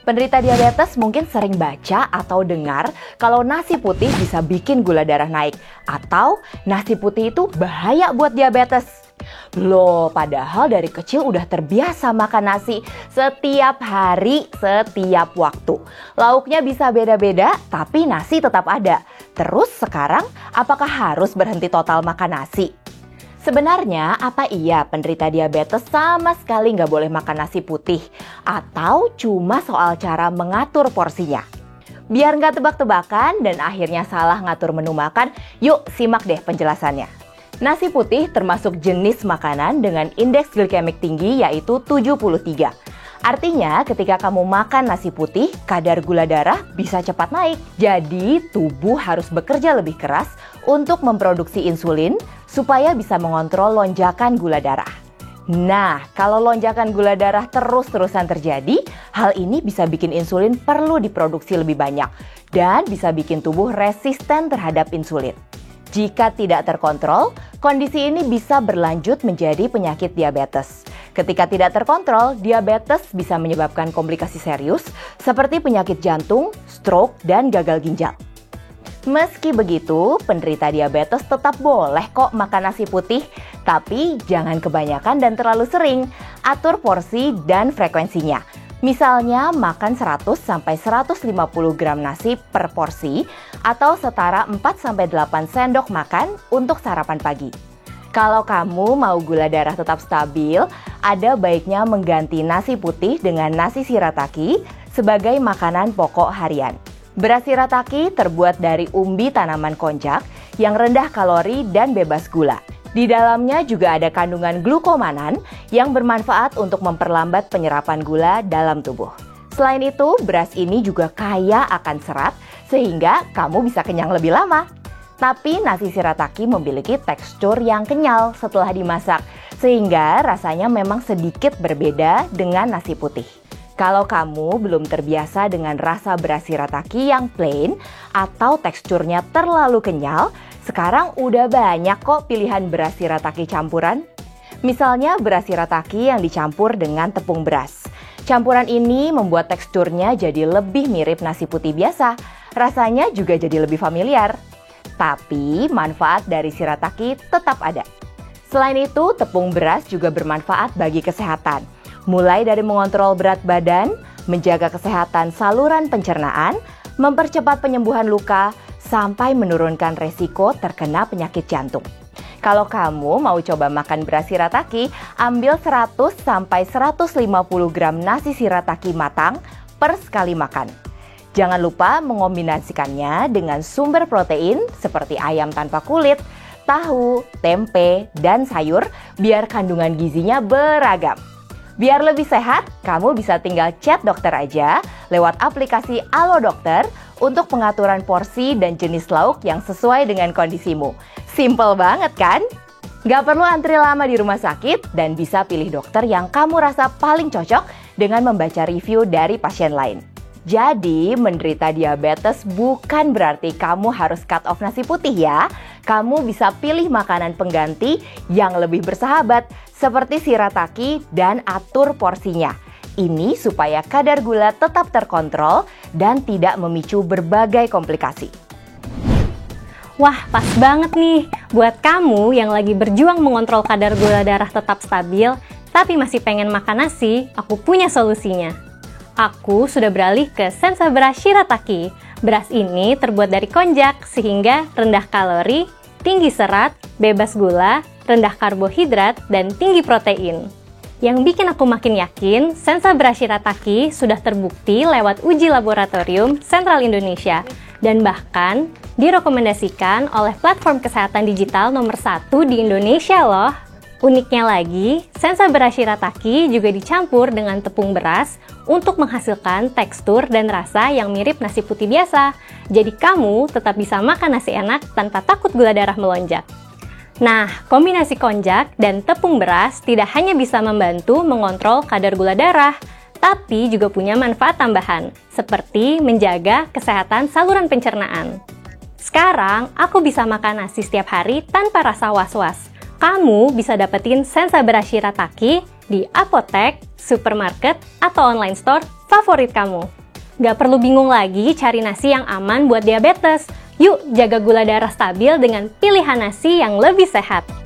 Penderita diabetes mungkin sering baca atau dengar kalau nasi putih bisa bikin gula darah naik atau nasi putih itu bahaya buat diabetes. Loh, padahal dari kecil udah terbiasa makan nasi setiap hari, setiap waktu. Lauknya bisa beda-beda, tapi nasi tetap ada. Terus sekarang, apakah harus berhenti total makan nasi? Sebenarnya, apa iya penderita diabetes sama sekali nggak boleh makan nasi putih? Atau cuma soal cara mengatur porsinya? Biar nggak tebak-tebakan dan akhirnya salah ngatur menu makan, yuk simak deh penjelasannya. Nasi putih termasuk jenis makanan dengan indeks glikemik tinggi yaitu 73. Artinya ketika kamu makan nasi putih, kadar gula darah bisa cepat naik. Jadi tubuh harus bekerja lebih keras untuk memproduksi insulin supaya bisa mengontrol lonjakan gula darah. Nah, kalau lonjakan gula darah terus-terusan terjadi, hal ini bisa bikin insulin perlu diproduksi lebih banyak dan bisa bikin tubuh resisten terhadap insulin. Jika tidak terkontrol, kondisi ini bisa berlanjut menjadi penyakit diabetes. Ketika tidak terkontrol, diabetes bisa menyebabkan komplikasi serius seperti penyakit jantung, stroke, dan gagal ginjal. Meski begitu, penderita diabetes tetap boleh kok makan nasi putih, tapi jangan kebanyakan dan terlalu sering. Atur porsi dan frekuensinya. Misalnya makan 100-150 gram nasi per porsi atau setara 4-8 sendok makan untuk sarapan pagi. Kalau kamu mau gula darah tetap stabil, ada baiknya mengganti nasi putih dengan nasi shirataki sebagai makanan pokok harian. Beras shirataki terbuat dari umbi tanaman konjac yang rendah kalori dan bebas gula. Di dalamnya juga ada kandungan glukomanan yang bermanfaat untuk memperlambat penyerapan gula dalam tubuh. Selain itu, beras ini juga kaya akan serat sehingga kamu bisa kenyang lebih lama. Tapi nasi shirataki memiliki tekstur yang kenyal setelah dimasak, sehingga rasanya memang sedikit berbeda dengan nasi putih. Kalau kamu belum terbiasa dengan rasa beras shirataki yang plain atau teksturnya terlalu kenyal, sekarang udah banyak kok pilihan beras shirataki campuran. Misalnya beras shirataki yang dicampur dengan tepung beras. Campuran ini membuat teksturnya jadi lebih mirip nasi putih biasa. Rasanya juga jadi lebih familiar. Tapi manfaat dari shirataki tetap ada. Selain itu, tepung beras juga bermanfaat bagi kesehatan. Mulai dari mengontrol berat badan, menjaga kesehatan saluran pencernaan, mempercepat penyembuhan luka, sampai menurunkan resiko terkena penyakit jantung. Kalau kamu mau coba makan beras shirataki, ambil 100-150 gram nasi shirataki matang per sekali makan. Jangan lupa mengombinasikannya dengan sumber protein seperti ayam tanpa kulit, tahu, tempe, dan sayur biar kandungan gizinya beragam. Biar lebih sehat, kamu bisa tinggal chat dokter aja lewat aplikasi Alo Dokter untuk pengaturan porsi dan jenis lauk yang sesuai dengan kondisimu. Simple banget kan? Gak perlu antri lama di rumah sakit dan bisa pilih dokter yang kamu rasa paling cocok dengan membaca review dari pasien lain. Jadi, menderita diabetes bukan berarti kamu harus cut off nasi putih ya. Kamu bisa pilih makanan pengganti yang lebih bersahabat seperti shirataki dan atur porsinya. Ini supaya kadar gula tetap terkontrol dan tidak memicu berbagai komplikasi. Wah, pas banget nih buat kamu yang lagi berjuang mengontrol kadar gula darah tetap stabil, tapi masih pengen makan nasi, aku punya solusinya. Aku sudah beralih ke Senza beras shirataki. Beras ini terbuat dari konjac sehingga rendah kalori, tinggi serat, bebas gula, rendah karbohidrat, dan tinggi protein. Yang bikin aku makin yakin, Senza beras shirataki sudah terbukti lewat uji laboratorium Sentral Indonesia dan bahkan direkomendasikan oleh platform kesehatan digital nomor 1 di Indonesia loh. Uniknya lagi, Senza beras shirataki juga dicampur dengan tepung beras untuk menghasilkan tekstur dan rasa yang mirip nasi putih biasa. Jadi kamu tetap bisa makan nasi enak tanpa takut gula darah melonjak. Nah, kombinasi konjac dan tepung beras tidak hanya bisa membantu mengontrol kadar gula darah, tapi juga punya manfaat tambahan, seperti menjaga kesehatan saluran pencernaan. Sekarang, aku bisa makan nasi setiap hari tanpa rasa was-was. Kamu bisa dapetin Senza beras shirataki di apotek, supermarket, atau online store favorit kamu. Gak perlu bingung lagi cari nasi yang aman buat diabetes. Yuk jaga gula darah stabil dengan pilihan nasi yang lebih sehat.